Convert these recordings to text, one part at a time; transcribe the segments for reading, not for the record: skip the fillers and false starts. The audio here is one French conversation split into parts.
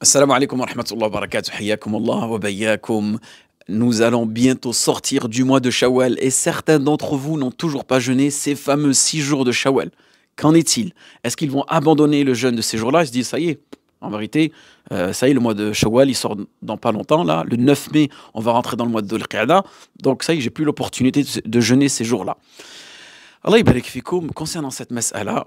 Assalamu alaikum wa rahmatullahi wa barakatuh. Hayyakum Allah wa bayyakum. Nous allons bientôt sortir du mois de Shawwal et certains d'entre vous n'ont toujours pas jeûné ces fameux 6 jours de Shawwal. Qu'en est-il? Est-ce qu'ils vont abandonner le jeûne de ces jours-là? Ils se disent, ça y est, en vérité, ça y est, le mois de Shawwal, il sort dans pas longtemps, là. Le 9 mai, on va rentrer dans le mois de Dhul Qa'dah. Donc ça y est, j'ai plus l'opportunité de jeûner ces jours-là. Allah yabarak fikoum, concernant cette mas'ala,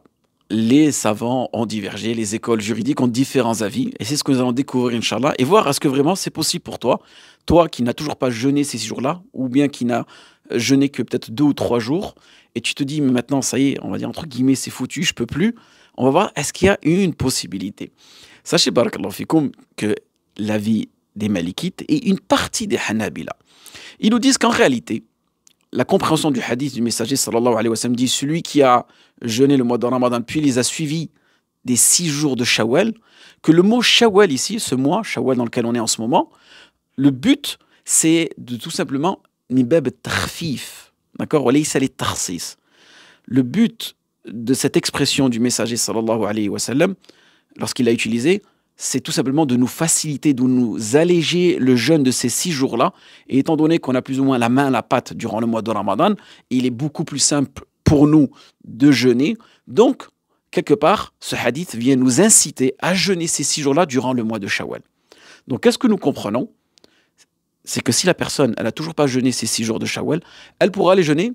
les savants ont divergé, les écoles juridiques ont différents avis, et c'est ce que nous allons découvrir, Inch'Allah, et voir est-ce que vraiment c'est possible pour toi, toi qui n'as toujours pas jeûné ces 6 jours-là, ou bien qui n'as jeûné que peut-être 2 ou 3 jours, et tu te dis, mais maintenant, ça y est, on va dire entre guillemets, c'est foutu, je peux plus. On va voir, est-ce qu'il y a une possibilité? Sachez, barakallahu fikoum, que l'avis des Malikites et une partie des Hanabila, ils nous disent qu'en réalité, la compréhension du hadith du messager sallallahu alayhi wa sallam dit celui qui a jeûné le mois de Ramadan puis les a suivis des 6 jours de Shawwal, que le mot Shawwal ici, ce mois Shawwal dans lequel on est en ce moment, le but c'est de tout simplement mibab tarfif, d'accord, wa laysa li tarsis. Le but de cette expression du messager sallallahu alayhi wa sallam lorsqu'il l'a utilisé, c'est tout simplement de nous faciliter, de nous alléger le jeûne de ces 6 jours-là. Et étant donné qu'on a plus ou moins la main à la pâte durant le mois de Ramadan, il est beaucoup plus simple pour nous de jeûner. Donc, quelque part, ce hadith vient nous inciter à jeûner ces 6 jours-là durant le mois de Shawwal. Donc, qu'est-ce que nous comprenons? C'est que si la personne, elle n'a toujours pas jeûné ces 6 jours de Shawwal, elle pourra les jeûner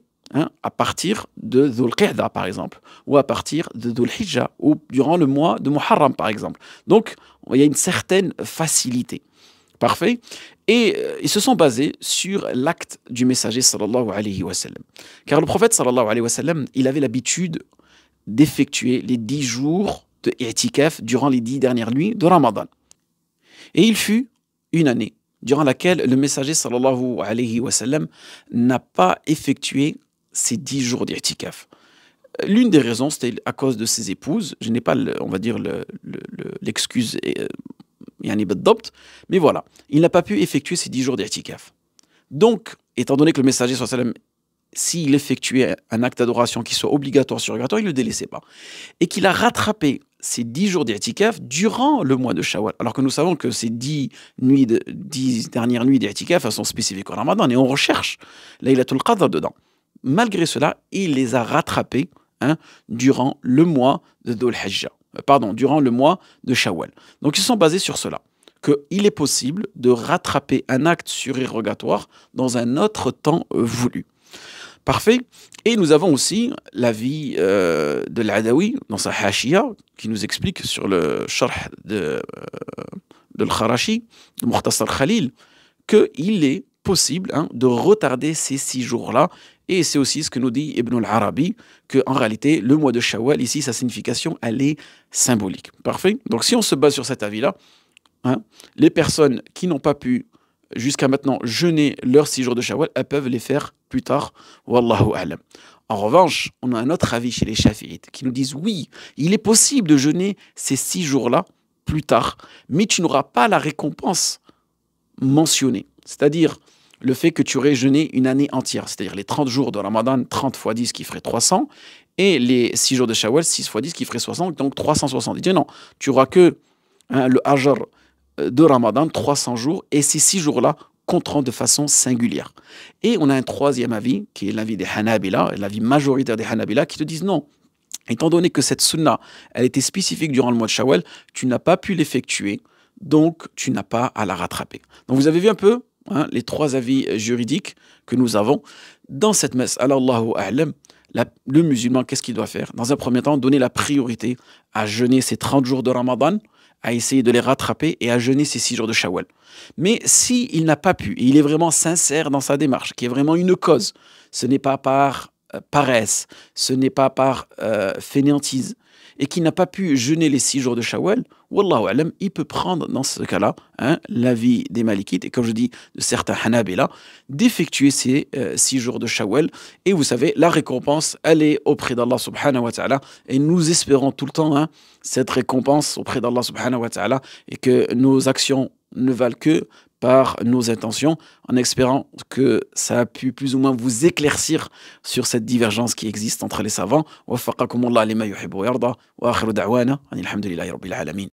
à partir de Dhul Qa'dah, par exemple, ou à partir de Dhul Hijjah, ou durant le mois de Muharram, par exemple. Donc, il y a une certaine facilité. Parfait. Et ils se sont basés sur l'acte du messager, sallallahu alayhi wa sallam. Car le prophète, sallallahu alayhi wa sallam, il avait l'habitude d'effectuer les 10 jours de i'tikaf durant les 10 dernières nuits de Ramadan. Et il fut une année durant laquelle le messager, sallallahu alayhi wa sallam, n'a pas effectué ces 10 jours d'I'tikaf. L'une des raisons, c'était à cause de ses épouses. Je n'ai pas, on va dire, l'excuse, mais voilà, il n'a pas pu effectuer ces 10 jours d'I'tikaf. Donc, étant donné que le messager, sallallahu alayhi wa sallam, s'il effectuait un acte d'adoration qui soit obligatoire, surrogatoire, il ne le délaissait pas. Et qu'il a rattrapé ces 10 jours d'I'tikaf durant le mois de Shawwal. Alors que nous savons que ces 10 dernières nuits d'I'tikaf sont spécifiques au Ramadan et on recherche Laylatul Qadr dedans. Malgré cela, il les a rattrapés durant le mois de Dhul Hijjah. Durant le mois de Shawwal. Donc ils sont basés sur cela, qu'il est possible de rattraper un acte surérogatoire dans un autre temps voulu. Parfait. Et nous avons aussi l'avis de l'Adawi dans sa Hashia qui nous explique sur le Sharh de l'Kharashi, de Mukhtasar Khalil, qu'il est possible de retarder ces 6 jours-là. Et c'est aussi ce que nous dit Ibn al-Arabi, qu'en réalité, le mois de Shawwal, ici, sa signification, elle est symbolique. Parfait. Donc si on se base sur cet avis-là, les personnes qui n'ont pas pu jusqu'à maintenant jeûner leurs 6 jours de Shawwal, elles peuvent les faire plus tard. Wallahu a'lam. En revanche, on a un autre avis chez les Shafi'ites qui nous disent oui, il est possible de jeûner ces 6 jours-là plus tard, mais tu n'auras pas la récompense mentionnée. C'est-à-dire le fait que tu aurais jeûné une année entière, c'est-à-dire les 30 jours de Ramadan, 30 fois 10 qui ferait 300, et les 6 jours de Shawwal, 6 fois 10 qui ferait 60, donc 360. Il dit non, tu n'auras que le Ajr de Ramadan, 300 jours, et ces 6 jours-là compteront de façon singulière. Et on a un troisième avis, qui est l'avis des Hanabila, l'avis majoritaire des Hanabila, qui te disent non. Étant donné que cette sunna, elle était spécifique durant le mois de Shawwal, tu n'as pas pu l'effectuer, donc tu n'as pas à la rattraper. Donc vous avez vu un peu les 3 avis juridiques que nous avons. Dans cette mas'ala, Allahu a'lam, le musulman, qu'est-ce qu'il doit faire? Dans un premier temps, donner la priorité à jeûner ces 30 jours de Ramadan, à essayer de les rattraper et à jeûner ces 6 jours de Shawwal. Mais s'il n'a pas pu, et il est vraiment sincère dans sa démarche, qui est vraiment une cause, ce n'est pas par paresse, ce n'est pas par fainéantise, et qui n'a pas pu jeûner les 6 jours de Shawwal, wallahu alam, il peut prendre dans ce cas-là l'avis des Malikites, et comme je dis, de certains Hanabila, d'effectuer ces 6 jours de Shawwal. Et vous savez, la récompense, elle est auprès d'Allah subhanahu wa ta'ala, et nous espérons tout le temps cette récompense auprès d'Allah subhanahu wa ta'ala, et que nos actions ne valent que par nos intentions, en espérant que ça a pu plus ou moins vous éclaircir sur cette divergence qui existe entre les savants. Waffaqakumullah lima yuhibbu wa yarda wa akhiru da'wana alhamdulillahi rabbil alamin.